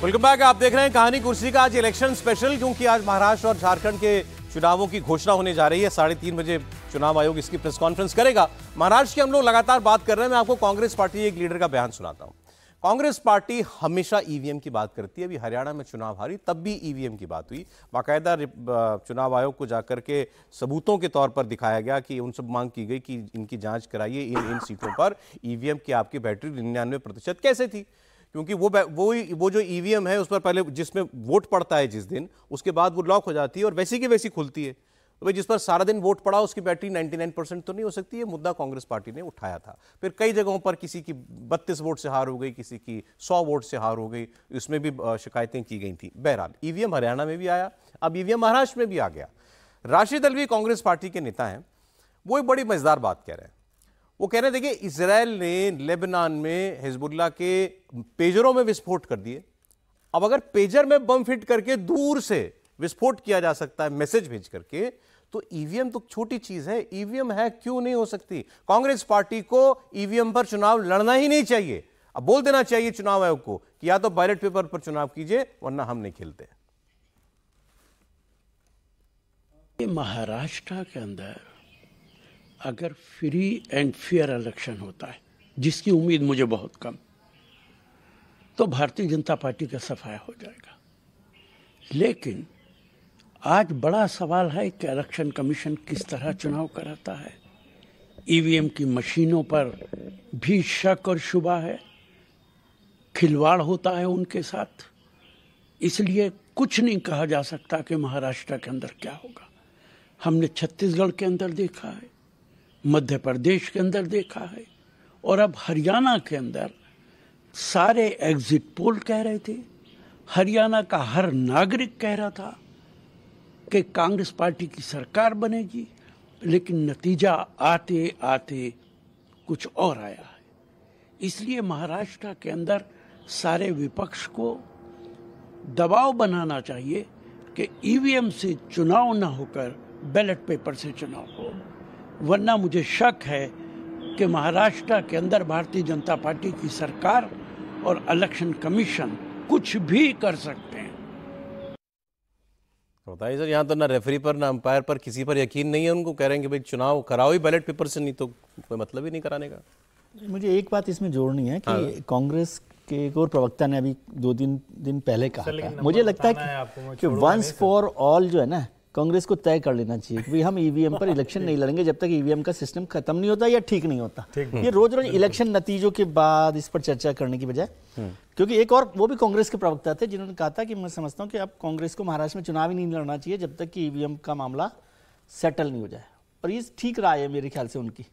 Welcome back. आप देख रहे हैं कहानी कुर्सी का आज इलेक्शन स्पेशल, क्योंकि आज महाराष्ट्र और झारखंड के चुनावों की घोषणा होने जा रही है। 3:30 बजे चुनाव आयोग इसकी प्रेस कॉन्फ्रेंस करेगा। महाराष्ट्र की हम लोग लगातार बात कर रहे हैं। मैं आपको कांग्रेस पार्टी एक लीडर का बयान सुनाता हूं। कांग्रेस पार्टी हमेशा ईवीएम की बात करती है। अभी हरियाणा में चुनाव हारी, तब भी ईवीएम की बात हुई। बाकायदा चुनाव आयोग को जाकर के सबूतों के तौर पर दिखाया गया कि उनसे मांग की गई कि इनकी जांच कराइए, इन सीटों पर ईवीएम की आपकी बैटरी 99% कैसे थी, क्योंकि वो जो ईवीएम है उस पर पहले जिसमें वोट पड़ता है जिस दिन, उसके बाद वो लॉक हो जाती है और वैसी की वैसी खुलती है। तो भाई जिस पर सारा दिन वोट पड़ा उसकी बैटरी 99% तो नहीं हो सकती। ये मुद्दा कांग्रेस पार्टी ने उठाया था। फिर कई जगहों पर किसी की 32 वोट से हार हो गई, किसी की 100 वोट से हार हो गई, इसमें भी शिकायतें की गई थी। बहरहाल ईवीएम हरियाणा में भी आया, अब ईवीएम महाराष्ट्र में भी आ गया। राशिद अल्वी कांग्रेस पार्टी के नेता हैं, वो एक बड़ी मजेदार बात कह रहे हैं। वो कह रहे हैं, देखिए इजराइल ने लेबनान में हिजबुल्लाह के पेजरों में विस्फोट कर दिए। अब अगर पेजर में बम फिट करके दूर से विस्फोट किया जा सकता है मैसेज भेज करके, तो ईवीएम तो छोटी चीज है। ईवीएम है, क्यों नहीं हो सकती? कांग्रेस पार्टी को ईवीएम पर चुनाव लड़ना ही नहीं चाहिए। अब बोल देना चाहिए चुनाव आयोग को कि या तो बैलेट पेपर पर चुनाव कीजिए, वरना हम नहीं खेलते। महाराष्ट्र के अंदर अगर फ्री एंड फेयर इलेक्शन होता है, जिसकी उम्मीद मुझे बहुत कम, तो भारतीय जनता पार्टी का सफाया हो जाएगा। लेकिन आज बड़ा सवाल है कि इलेक्शन कमीशन किस तरह चुनाव कराता है। ईवीएम की मशीनों पर भी शक और शुबा है, खिलवाड़ होता है उनके साथ। इसलिए कुछ नहीं कहा जा सकता कि महाराष्ट्र के अंदर क्या होगा। हमने छत्तीसगढ़ के अंदर देखा है, मध्य प्रदेश के अंदर देखा है, और अब हरियाणा के अंदर सारे एग्जिट पोल कह रहे थे, हरियाणा का हर नागरिक कह रहा था कि कांग्रेस पार्टी की सरकार बनेगी। लेकिन नतीजा आते आते कुछ और आया है। इसलिए महाराष्ट्र के अंदर सारे विपक्ष को दबाव बनाना चाहिए कि ईवीएम से चुनाव ना होकर बैलेट पेपर से चुनाव हो, वरना मुझे शक है कि महाराष्ट्र के अंदर भारतीय जनता पार्टी की सरकार और इलेक्शन कमीशन कुछ भी कर सकते हैं। बताइए सर, यहाँ तो ना रेफरी पर ना अंपायर पर किसी पर यकीन नहीं है। उनको कह रहे हैं कि भाई चुनाव कराओ ही बैलेट पेपर से, नहीं तो कोई मतलब ही नहीं कराने का। मुझे एक बात इसमें जोड़नी है कि कांग्रेस के एक और प्रवक्ता ने अभी 2-3 दिन पहले कहा था, मुझे लगता है कि वंस फॉर ऑल जो है ना, कांग्रेस को तय कर लेना चाहिए कि भाई हम ईवीएम पर इलेक्शन नहीं लड़ेंगे जब तक ईवीएम का सिस्टम खत्म नहीं होता या ठीक नहीं होता। ये रोज रोज इलेक्शन नतीजों के बाद इस पर चर्चा करने की बजाय, क्योंकि एक और वो भी कांग्रेस के प्रवक्ता थे जिन्होंने कहा था कि मैं समझता हूं कि अब कांग्रेस को महाराष्ट्र में चुनाव ही नहीं लड़ना चाहिए जब तक कि ईवीएम का मामला सेटल नहीं हो जाए। और ये ठीक राय है मेरे ख्याल से उनकी,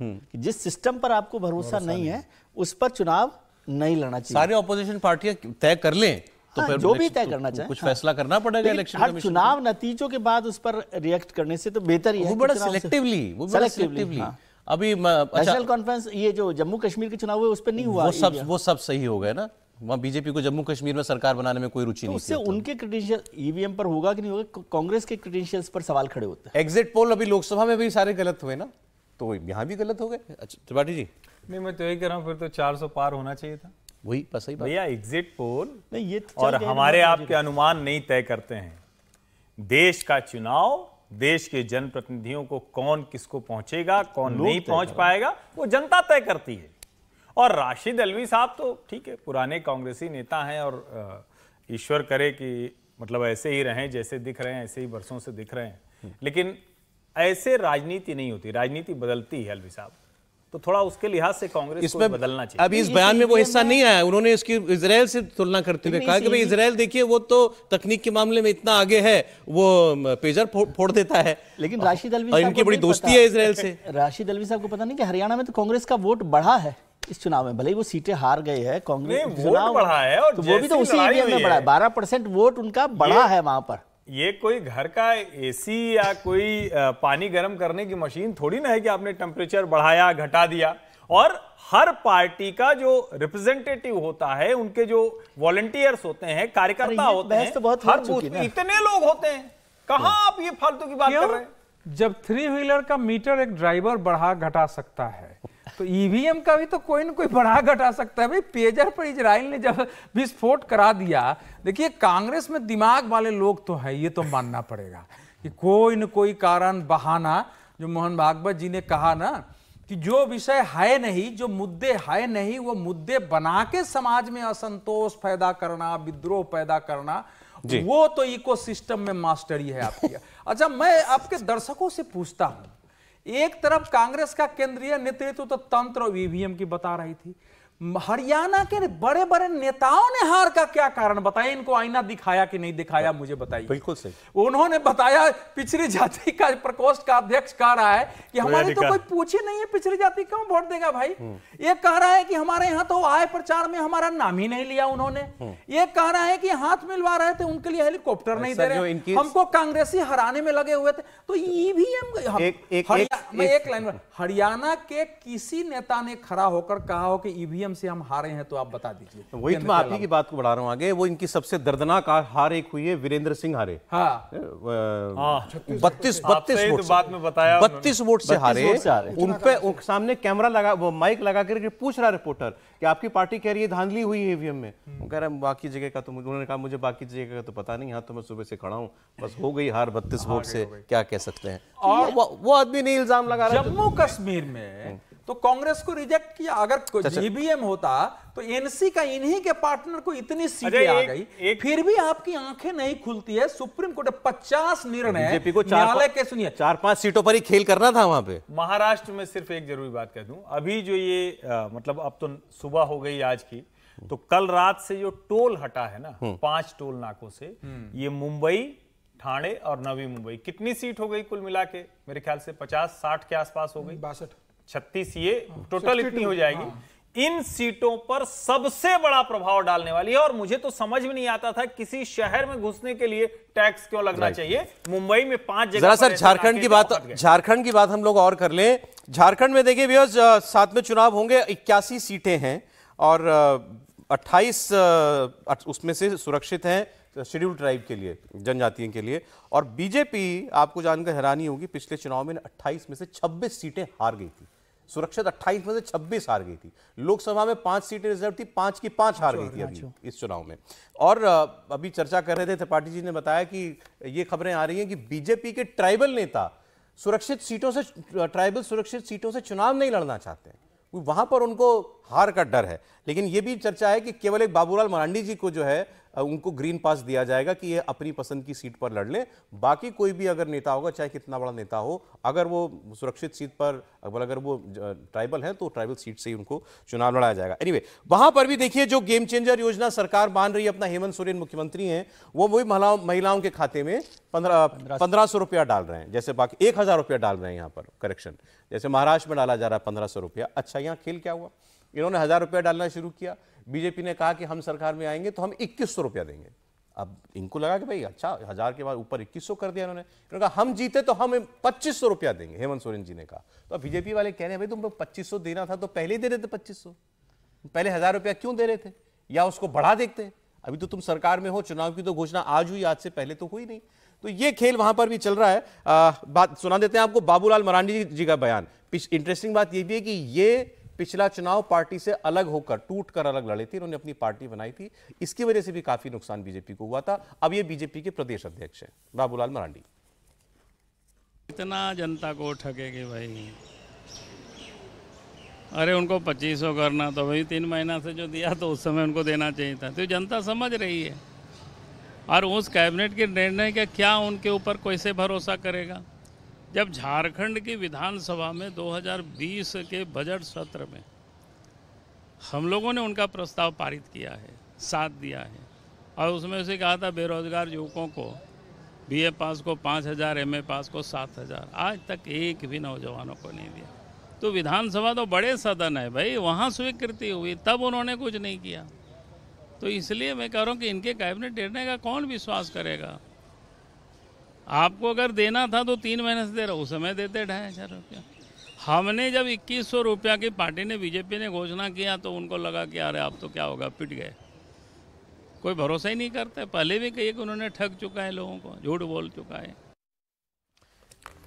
कि जिस सिस्टम पर आपको भरोसा नहीं है उस पर चुनाव नहीं लड़ना चाहिए। सारे ऑपोजिशन पार्टियां तय कर लें तो फिर जो भी तय करना चाहे, कुछ फैसला करना पड़ेगा इलेक्शन कमीशन। चुनाव नतीजों के बाद उस पर रिएक्ट करने से तो बेहतर ही है। वो बड़ा सिलेक्टिवली अभी नेशनल कॉन्फ्रेंस, ये जो जम्मू कश्मीर के चुनाव हुए उस पर नहीं हुआ, वो सब सही हो गए ना। वहाँ बीजेपी को जम्मू कश्मीर में सरकार बनाने में कोई रुचि नहीं। उससे उनके क्रेडेंशियल ईवीएम पर होगा कि नहीं होगा, कांग्रेस के क्रेडेंशियल्स पर सवाल खड़े होते हैं। एग्जिट पोल अभी लोकसभा में भी सारे गलत हुए ना, तो यहाँ भी गलत हो गए। अच्छा त्रिपाठी जी, नहीं मैं तो यही कह रहा हूँ, फिर तो 400 पार होना चाहिए था। वही बस सही बात भैया, एग्जिट पोल नहीं, ये और हमारे आपके अनुमान नहीं तय करते हैं। देश का चुनाव, देश के जनप्रतिनिधियों को कौन किसको पहुंचेगा, कौन नहीं पहुंच पाएगा, वो जनता तय करती है। और राशिद अल्वी साहब तो ठीक है, पुराने कांग्रेसी नेता हैं, और ईश्वर करे कि मतलब ऐसे ही रहें, जैसे दिख रहे हैं ऐसे ही बरसों से दिख रहे हैं। लेकिन ऐसे राजनीति नहीं होती, राजनीति बदलती है अल्वी साहब। तो थोड़ा उसके लिहाज से कांग्रेस को बदलना चाहिए। अभी इस बयान में वो हिस्सा नहीं आया। उन्होंने इसकी इजराइल से तुलना करते हुए कहा कि भाई इजराइल देखिए, वो तो तकनीक के मामले में इतना आगे है, वो पेजर फोड़ देता है। लेकिन राशिद अल्वी और इनकी बड़ी दोस्ती है इजराइल से। राशिद अल्वी साहब को पता नहीं कि हरियाणा में तो कांग्रेस का वोट बढ़ा है इस चुनाव में, भले ही वो सीटें हार गए हैं, कांग्रेस वोट बढ़ा है, और तो वो भी तो उसी ईवीएम में बढ़ा है। 12% वोट उनका बढ़ा है वहां पर। ये कोई घर का एसी या कोई पानी गर्म करने की मशीन थोड़ी ना है कि आपने टेम्परेचर बढ़ाया घटा दिया। और हर पार्टी का जो रिप्रेजेंटेटिव होता है, उनके जो वॉलंटियर्स होते हैं, कार्यकर्ता होते हैं, तो बहुत हर बूथ में इतने लोग होते हैं। कहां आप ये फालतू की बात कर रहे हैं? जब 3 व्हीलर का मीटर एक ड्राइवर बढ़ा घटा सकता है, तो ईवीएम का भी तो कोई ना कोई बढ़ा घटा सकता है भाई। पेजर पर इजराइल ने जब विस्फोट करा दिया, देखिए कांग्रेस में दिमाग वाले लोग तो है, ये तो मानना पड़ेगा कि कोई न कोई कारण, बहाना, जो मोहन भागवत जी ने कहा ना कि जो विषय है नहीं, जो मुद्दे है नहीं, वो मुद्दे बना के समाज में असंतोष पैदा करना, विद्रोह पैदा करना, वो तो इकोसिस्टम में मास्टरी है आपकी। अच्छा, मैं आपके दर्शकों से पूछता हूं, एक तरफ कांग्रेस का केंद्रीय नेतृत्व तो तंत्र और ईवीएम की बता रही थी, हरियाणा के बड़े बड़े नेताओं ने हार का क्या कारण बताया? इनको आईना दिखाया कि नहीं दिखाया, मुझे बताइए। बिल्कुल सही। उन्होंने बताया, पिछड़ी जाति का प्रकोष्ठ का अध्यक्ष कह रहा है कि हमारे तो कोई पूछे नहीं है, पिछड़ी जाति क्यों वोट देगा भाई। ये कह रहा है कि हमारे यहाँ तो आय प्रचार में हमारा नाम ही नहीं लिया उन्होंने। ये कह रहा है कि हाथ मिलवा रहे थे, उनके लिए हेलीकॉप्टर नहीं दे रहे, हमको कांग्रेसी हराने में लगे हुए थे। तो ईवीएम, एक लाइन में, हरियाणा के किसी नेता ने खड़ा होकर कहा हो कि ईवीएम से हम हारे हैं, तो आप बता दीजिए। वही तो मैं आप ही की बात को बढ़ा रहा हूं आगे। वो इनकी सबसे दर्दनाक हार एक हुई है, वीरेंद्र सिंह हारे। हाँ, 32 वोट से हारे। उन पे सामने कैमरा लगा, वो माइक लगा करके पूछ रहा रिपोर्टर कि आपकी पार्टी कह रही है धांधली हुई है ईवीएम में। वो कह रहा है बाकी जगह का तो, उन्होंने कहा मुझे बाकी जगह का तो पता नहीं, यहाँ तो मैं सुबह से खड़ा हूँ, बस हो गई हार 32 वोट से, क्या कह सकते हैं। और वो आदमी नहीं इल्जाम लगा रहा। जम्मू कश्मीर में तो कांग्रेस को रिजेक्ट किया। अगर ईवीएम होता तो एनसी का इन्हीं के पार्टनर को इतनी सीटें आ गई, फिर भी आपकी आंखें नहीं खुलती है। सुप्रीम कोर्ट 50 निर्णय बीजेपी को न्यायालय के, सुनिए, 4-5 सीटों पर ही खेल करना था वहां पे। महाराष्ट्र में सिर्फ एक जरूरी बात कह दूं, अभी जो ये मतलब अब तो सुबह हो गई आज की, तो कल रात से जो टोल हटा है ना 5 टोल नाकों से, ये मुंबई, ठाणे और नवी मुंबई, कितनी सीट हो गई कुल मिला के? मेरे ख्याल से 50-60 के आसपास हो गई, 36 ये टोटल इतनी हो जाएगी। इन सीटों पर सबसे बड़ा प्रभाव डालने वाली है। और मुझे तो समझ में नहीं आता था किसी शहर में घुसने के लिए टैक्स क्यों लगना चाहिए। मुंबई में 5 जगह। जरा सर झारखंड की बात हम लोग और कर लें। झारखंड में देखिए भैया, साथ में चुनाव होंगे, 81 सीटें हैं और 28 उसमें से सुरक्षित हैं शेड्यूल ट्राइब के लिए, जनजातियों के लिए। और बीजेपी, आपको जानकर हैरानी होगी, पिछले चुनाव में 28 में से 26 सीटें हार गई थी। सुरक्षित 28 में से 26 हार गई थी। लोकसभा में 5 सीटें रिजर्व थी, 5 की 5 हार गई थी अभी इस चुनाव में। और अभी चर्चा कर रहे थे, त्रिपाठी जी ने बताया कि ये खबरें आ रही हैं कि बीजेपी के ट्राइबल नेता सुरक्षित सीटों से चुनाव नहीं लड़ना चाहते हैं, वहां पर उनको हार का डर है। लेकिन यह भी चर्चा है कि केवल एक बाबूलाल मरांडी जी को जो है उनको ग्रीन पास दिया जाएगा कि ये अपनी पसंद की सीट पर लड़ ले। बाकी कोई भी अगर नेता होगा, चाहे कितना बड़ा नेता हो, अगर वो सुरक्षित सीट पर, अगर वो ट्राइबल है तो ट्राइबल सीट से ही उनको चुनाव लड़ाया जाएगा। एनीवे, वहां पर भी देखिए जो गेम चेंजर योजना सरकार बांध रही है, अपना हेमंत सोरेन मुख्यमंत्री हैं, वो वही महिलाओं के खाते में 1500 रुपया डाल रहे हैं। जैसे बाकी 1000 रुपया डाल रहे हैं यहाँ पर, करेक्शन, जैसे महाराष्ट्र में डाला जा रहा है 1500 रुपया। अच्छा, यहाँ खेल क्या हुआ, इन्होंने 1000 रुपया डालना शुरू किया। बीजेपी ने कहा कि हम सरकार में आएंगे तो हम 2100 रुपया देंगे। अब इनको लगा कि भाई अच्छा, 1000 के बाद ऊपर 2100 कर दिया इन्होंने कहा हम जीते तो हम 2500 रुपया देंगे, हेमंत सोरेन जी ने कहा। तो बीजेपी वाले कह रहे हैं भाई तुम 2500 देना था तो पहले ही दे रहे थे 2500, पहले 1000 रुपया क्यों दे रहे थे, या उसको बढ़ा देखते। अभी तो तुम सरकार में हो, चुनाव की तो घोषणा आज हुई, आज से पहले तो हुई नहीं। तो ये खेल वहां पर भी चल रहा है। बात सुना देते हैं आपको बाबूलाल मरांडी जी का बयान। इंटरेस्टिंग बात यह भी है कि ये पिछला चुनाव पार्टी से अलग होकर, टूट कर अलग लड़े थे, इन्होंने अपनी पार्टी बनाई थी, इसकी वजह से भी काफी नुकसान बीजेपी को हुआ था। अब ये बीजेपी के प्रदेश अध्यक्ष हैं बाबूलाल मरांडी। इतना जनता को ठगेगी भाई, अरे उनको 2500 करना तो भाई 3 महीना से जो दिया तो उस समय उनको देना चाहिए था। तो जनता समझ रही है, और उस कैबिनेट के निर्णय का क्या उनके ऊपर कैसे भरोसा करेगा। जब झारखंड की विधानसभा में 2020 के बजट सत्र में हम लोगों ने उनका प्रस्ताव पारित किया है, साथ दिया है, और उसमें से कहा था बेरोजगार युवकों को, बीए पास को 5000, एमए पास को 7000, आज तक एक भी नौजवानों को नहीं दिया। तो विधानसभा तो बड़े सदन है भाई, वहाँ स्वीकृति हुई, तब उन्होंने कुछ नहीं किया। तो इसलिए मैं कह रहा हूँ कि इनके कैबिनेट निर्णय का कौन विश्वास करेगा। आपको अगर देना था तो 3 महीने से दे रहा, उस समय देते 2500 रुपया। हमने जब 2100 रुपया की पार्टी ने, बीजेपी ने घोषणा किया तो उनको लगा कि अरे अब तो क्या होगा, पिट गए, कोई भरोसा ही नहीं करता। पहले भी कही कि उन्होंने ठग चुका है लोगों को, झूठ बोल चुका है।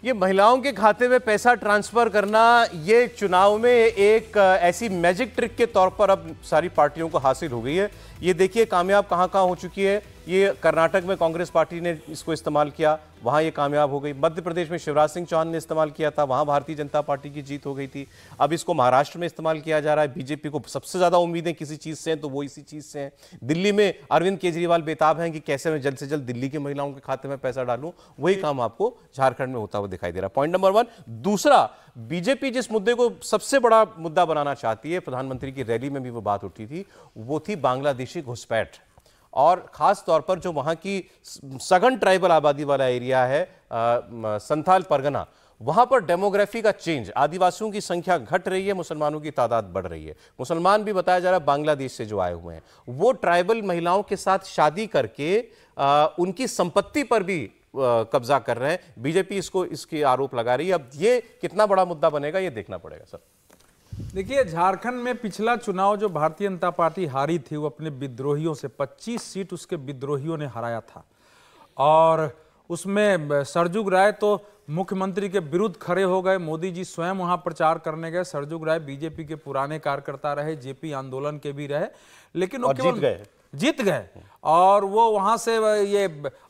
ये महिलाओं के खाते में पैसा ट्रांसफर करना ये चुनाव में एक ऐसी मैजिक ट्रिक के तौर पर अब सारी पार्टियों को हासिल हो गई है। ये देखिए कामयाब कहां कहां हो चुकी है। ये कर्नाटक में कांग्रेस पार्टी ने इसको इस्तेमाल किया, वहां ये कामयाब हो गई। मध्य प्रदेश में शिवराज सिंह चौहान ने इस्तेमाल किया था, वहां भारतीय जनता पार्टी की जीत हो गई थी। अब इसको महाराष्ट्र में इस्तेमाल किया जा रहा है। बीजेपी को सबसे ज्यादा उम्मीदें किसी चीज से हैं तो वो इसी चीज से हैं। दिल्ली में अरविंद केजरीवाल बेताब हैं कि कैसे मैं जल्द से जल्द दिल्ली की महिलाओं के खाते में पैसा डालूं। वही काम आपको झारखंड में होता हुआ दिखाई दे रहा है। Point number 1। दूसरा, बीजेपी जिस मुद्दे को सबसे बड़ा मुद्दा बनाना चाहती है, प्रधानमंत्री की रैली में भी वो बात उठी थी, वो थी बांग्लादेशी घुसपैठ, और खास तौर पर जो वहां की सघन ट्राइबल आबादी वाला एरिया है संथाल परगना, वहां पर डेमोग्राफी का चेंज, आदिवासियों की संख्या घट रही है, मुसलमानों की तादाद बढ़ रही है। मुसलमान भी बताया जा रहा है बांग्लादेश से जो आए हुए हैं, वो ट्राइबल महिलाओं के साथ शादी करके उनकी संपत्ति पर भी कब्जा कर रहे हैं। बीजेपी इसके आरोप लगा रही है। अब ये कितना बड़ा मुद्दा बनेगा ये देखना पड़ेगा सर। देखिए, झारखंड में पिछला चुनाव जो भारतीय जनता पार्टी हारी थी वो अपने विद्रोहियों से 25 सीट उसके विद्रोहियों ने हराया था, और उसमें सरजुग राय तो मुख्यमंत्री के विरुद्ध खड़े हो गए। मोदी जी स्वयं वहां प्रचार करने गए। सरजुग राय बीजेपी के पुराने कार्यकर्ता रहे, जेपी आंदोलन के भी रहे, लेकिन वो जीत गए और वो वहां से ये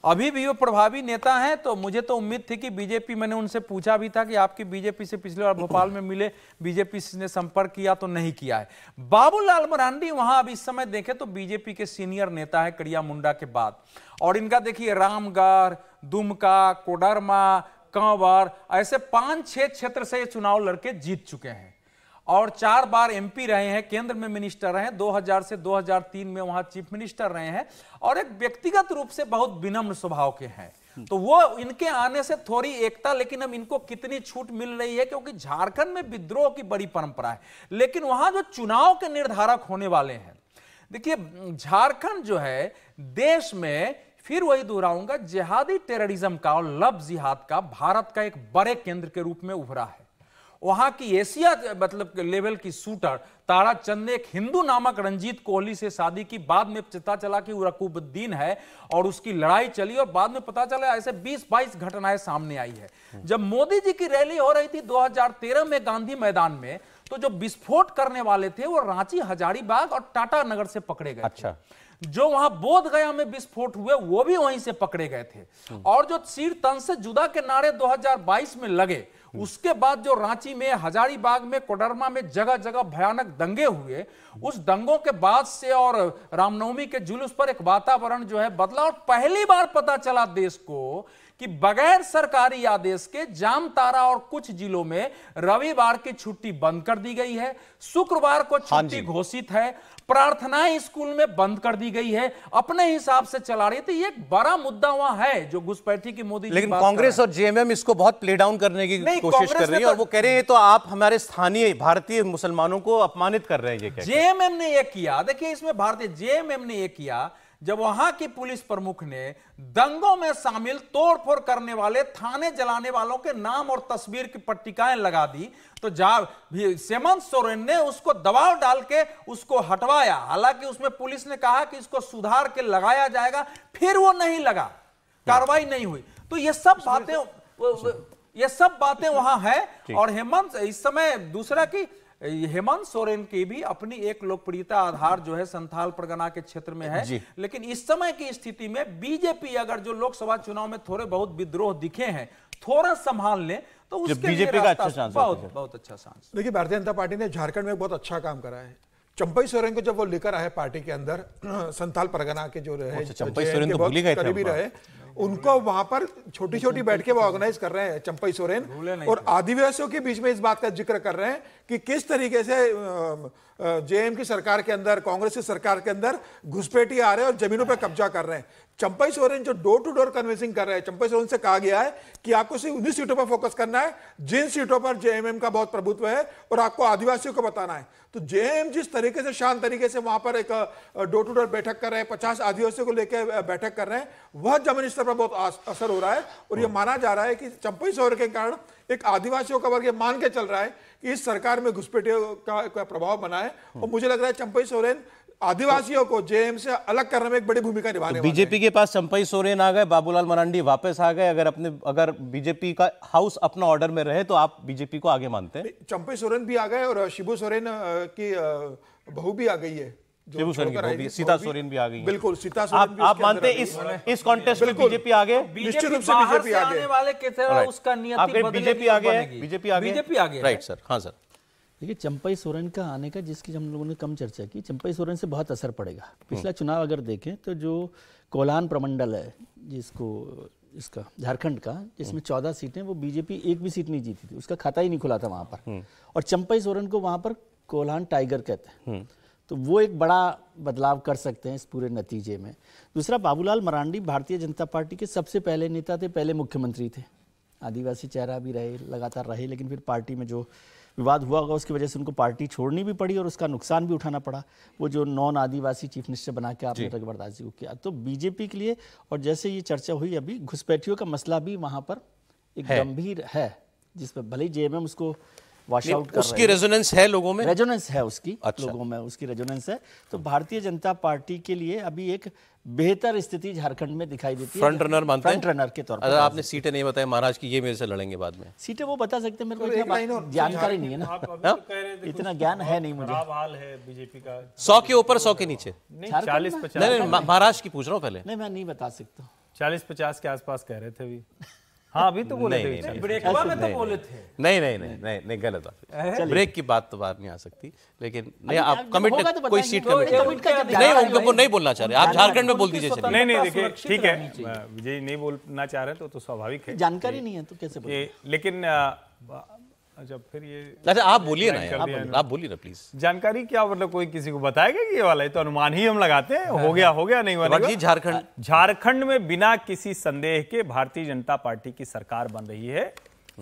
अभी भी वो प्रभावी नेता हैं। तो मुझे तो उम्मीद थी कि बीजेपी, मैंने उनसे पूछा भी था कि आपकी बीजेपी से पिछले बार भोपाल में मिले, बीजेपी ने संपर्क किया तो नहीं किया है। बाबूलाल मरांडी वहां अब इस समय देखें तो बीजेपी के सीनियर नेता है कड़िया मुंडा के बाद, और इनका देखिए रामगढ़, दुमका, कोडरमा, कांवर, ऐसे 5-6 क्षेत्र से ये चुनाव लड़के जीत चुके हैं और 4 बार एमपी रहे हैं, केंद्र में मिनिस्टर रहे हैं, 2000 से 2003 में वहां चीफ मिनिस्टर रहे हैं, और एक व्यक्तिगत रूप से बहुत विनम्र स्वभाव के हैं। तो वो इनके आने से थोड़ी एकता, लेकिन अब इनको कितनी छूट मिल रही है, क्योंकि झारखंड में विद्रोह की बड़ी परंपरा है, लेकिन वहां जो चुनाव के निर्धारक होने वाले हैं, देखिए झारखंड जो है देश में, फिर वही दोहराऊंगा, जिहादी टेररिज्म का और लव जिहाद का भारत का एक बड़े केंद्र के रूप में उभरा है। वहां की एशिया मतलब लेवल की शूटर तारा चंद ने एक हिंदू नामक रंजीत कोहली से शादी की, बाद में पता चला कि वो रकूबुद्दीन है और उसकी लड़ाई चली, और बाद में पता चला ऐसे 20-22 घटनाएं सामने आई है। जब मोदी जी की रैली हो रही थी 2013 में गांधी मैदान में, तो जो विस्फोट करने वाले थे वो रांची, हजारीबाग और टाटा नगर से पकड़े गए। अच्छा। जो वहां बोध गया में विस्फोट हुए वो भी वहीं से पकड़े गए थे, और जो सिर तन से जुदा के नारे 2022 में लगे, उसके बाद जो रांची में, हजारीबाग में, कोडरमा में जगह जगह भयानक दंगे हुए, उस दंगों के बाद से और रामनवमी के जुलूस पर एक वातावरण जो है बदला, और पहली बार पता चला देश को कि बगैर सरकारी आदेश के जामताड़ा और कुछ जिलों में रविवार की छुट्टी बंद कर दी गई है, शुक्रवार को छुट्टी घोषित है, प्रार्थनाएं स्कूल में बंद कर दी गई है, अपने हिसाब से चला रही थी। ये एक बड़ा मुद्दा वहां है जो घुसपैठी की मोदी, लेकिन कांग्रेस और जेएमएम इसको बहुत प्ले डाउन करने की कोशिश कर रही है, और वो कह रहे हैं तो आप हमारे स्थानीय भारतीय मुसलमानों को अपमानित कर रहे हैं। जेएमएम ने यह किया, देखिए इसमें भारतीय जेएमएम ने यह किया जब वहां की पुलिस प्रमुख ने दंगों में शामिल तोड़फोड़ करने वाले, थाने जलाने वालों के नाम और तस्वीर की पट्टिकाएं लगा दी, तो हेमंत सोरेन ने उसको दबाव डाल के उसको हटवाया। हालांकि उसमें पुलिस ने कहा कि इसको सुधार के लगाया जाएगा, फिर वो नहीं लगा, कार्रवाई नहीं हुई। तो ये सब बातें वहां है। और हेमंत इस समय, दूसरा की हेमंत सोरेन की भी अपनी एक लोकप्रियता आधार जो है संथाल परगना के क्षेत्र में है, लेकिन इस समय की स्थिति में बीजेपी अगर जो लोकसभा चुनाव में थोड़े बहुत विद्रोह दिखे हैं, थोड़ा संभाल ले तो उसके बीजेपी का अच्छा चांस, बहुत अच्छा चांस। देखिए, भारतीय जनता पार्टी ने झारखंड में बहुत अच्छा काम करा है। चंपई सोरेन को जब वो लेकर आए पार्टी के अंदर, संथाल परगना के जो रहे, चंपई सोरेन तो भूल ही गए थे, करीबी रहे, उनको वहां पर छोटी छोटी बैठ के वो ऑर्गेनाइज कर रहे हैं चंपई सोरेन, और आदिवासियों के बीच में इस बात का जिक्र कर रहे हैं कि किस तरीके से जेएम की सरकार के अंदर, कांग्रेस की सरकार के अंदर घुसपैठी आ रहे हैं और जमीनों पर कब्जा कर रहे हैं। चंपई सोरेन जो डोर टू डोर कन्विंसिंग कर रहे हैं, चंपई सोरेन से कहा गया है कि आपको सिर्फ उन्हीं सीटों पर फोकस करना है जिन सीटों पर जेएमएम का बहुत प्रभुत्व है, और आपको आदिवासियों को बताना है। तो जेएम जिस तरीके से शांत तरीके से वहां पर एक डोर टू डोर बैठक कर रहे हैं, 50 आदिवासियों को लेकर बैठक कर रहे हैं, वह जमीनी स्तर पर बहुत असर हो रहा है। और यह माना जा रहा है कि चंपई सोरेन के कारण एक आदिवासियों का वर्ग ये मान के चल रहा है कि इस सरकार में घुसपैठियों का प्रभाव बना है। और मुझे लग रहा है चंपई सोरेन आदिवासियों को जेएम से अलग करने में एक बड़ी भूमिका निभाने वाले हैं। बीजेपी के पास चंपई सोरेन आ गए, बाबूलाल मरांडी वापस आ गए। अगर बीजेपी का हाउस अपना ऑर्डर में रहे तो आप बीजेपी को आगे मानते हैं? चंपई सोरेन भी आ गए और शिबू सोरेन की बहू भी आ गई है, शिबू सोरेन की बहू भी, सीता सोरेन भी आ गई है। बिल्कुल, सीता सोरेन भी आप मानते हैं इस कॉन्टेस्ट में बीजेपी आगे? निश्चित रूप से बीजेपी आगे वाले के तरह उसका नियति बीजेपी आगे, बीजेपी आगे, राइट सर। हाँ सर, देखिए चंपई सोरेन का आने का, जिसकी हम लोगों ने कम चर्चा की, चंपई सोरेन से बहुत असर पड़ेगा। पिछला चुनाव अगर देखें तो जो कोलान प्रमंडल है, इसका झारखंड का, जिसमें 14 सीटें, वो बीजेपी एक भी सीट नहीं जीती थी, उसका खाता ही नहीं खुला था वहां पर। और चंपई सोरेन को वहां पर कोलान टाइगर कहते हैं, तो वो एक बड़ा बदलाव कर सकते हैं इस पूरे नतीजे में। दूसरा, बाबूलाल मरांडी भारतीय जनता पार्टी के सबसे पहले नेता थे, पहले मुख्यमंत्री थे, आदिवासी चेहरा भी रहे, लगातार रहे, लेकिन फिर पार्टी में जो विवाद हुआ होगा उसकी वजह से उनको पार्टी छोड़नी भी पड़ी और उसका नुकसान भी उठाना पड़ा। वो जो नॉन आदिवासी चीफ मिनिस्टर बना के आपने रघुवर जी को किया, तो बीजेपी के लिए, और जैसे ये चर्चा हुई अभी, घुसपैठियों का मसला भी वहां पर एक गंभीर है, जिस पर भले ही जेएमएम उसको वॉश आउट कर उसकी रेजोनेंस है लोगों में, रेजोनेंस है उसकी, अच्छा। लोगों में उसकी रेजोनेंस है। तो भारतीय जनता पार्टी के लिए अभी एक बेहतर स्थिति झारखंड में दिखाई देती है। फ्रंट रनर मानते हैं? फ्रंट रनर के तौर पर। अगर आपने सीटें नहीं बताई महाराष्ट्र की, ये मेरे से लड़ेंगे बाद में। सीटें वो बता सकते हैं, मेरे को इतना जानकारी नहीं है ना, इतना ज्ञान है नहीं मुझे। हाल है बीजेपी का 100 के ऊपर 100 के नीचे? 40-50। नहीं, महाराष्ट्र की पूछ रहा हूँ पहले। नहीं, मैं नहीं बता सकता। 40-50 के आसपास कह रहे थे अभी। हाँ, अभी तो बोले थे, ब्रेकअप में तो बोले थे। नहीं, गलत बात। ब्रेक की बात तो बात नहीं आ सकती, लेकिन नहीं, आप कमिट, कोई सीट कमिट नहीं, उनको नहीं बोलना चाह रहे आप, झारखंड में बोल दीजिए। नहीं, देखिए ठीक है, विजय नहीं बोलना चाह रहे तो स्वाभाविक है, जानकारी नहीं है तो कैसे बोले। लेकिन अच्छा, फिर ये, अच्छा आप बोलिए ना, आप बोलिए ना प्लीज। जानकारी क्या, मतलब कोई किसी को बताएगा कि ये वाला है? तो अनुमान ही हम लगाते हैं, हो गया नहीं हुआ। झारखंड में बिना किसी संदेह के भारतीय जनता पार्टी की सरकार बन रही है।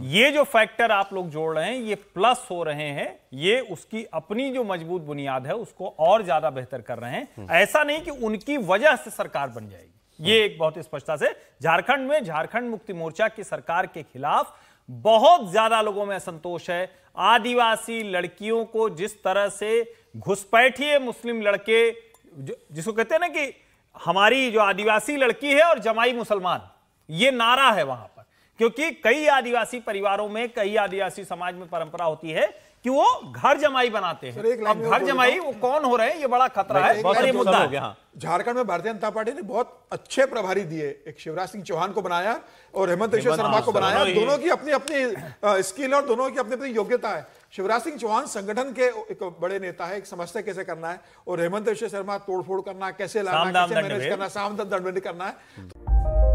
ये जो फैक्टर आप लोग जोड़ रहे हैं, ये प्लस हो रहे हैं, ये उसकी अपनी जो मजबूत बुनियाद है उसको और ज्यादा बेहतर कर रहे हैं। ऐसा नहीं कि उनकी वजह से सरकार बन जाएगी। ये एक बहुत स्पष्टता से झारखंड में झारखंड मुक्ति मोर्चा की सरकार के खिलाफ बहुत ज्यादा लोगों में असंतोष है। आदिवासी लड़कियों को जिस तरह से घुसपैठिए मुस्लिम लड़के, जिसको कहते हैं ना कि हमारी जो आदिवासी लड़की है और जमाई मुसलमान, ये नारा है वहां पर, क्योंकि कई आदिवासी परिवारों में, कई आदिवासी समाज में परंपरा होती है कि वो घर जमाई बनाते हैं। अब घर जमाई वो कौन हो रहे हैं, ये बड़ा खतरा है और ये मुद्दा हो गया। झारखंड में भारतीय जनता पार्टी ने बहुत अच्छे प्रभारी दिए, एक शिवराज सिंह चौहान को बनाया और हेमंत बिश्व शर्मा को बनाया। दोनों की अपनी अपनी स्किल और दोनों की अपनी अपनी योग्यता है। शिवराज सिंह चौहान संगठन के एक बड़े नेता है, एक समझते कैसे करना है, और हेमंत बिश्व शर्मा तोड़फोड़ करना, कैसे लाना, कैसे मैनेज करना, साम दंड करना है।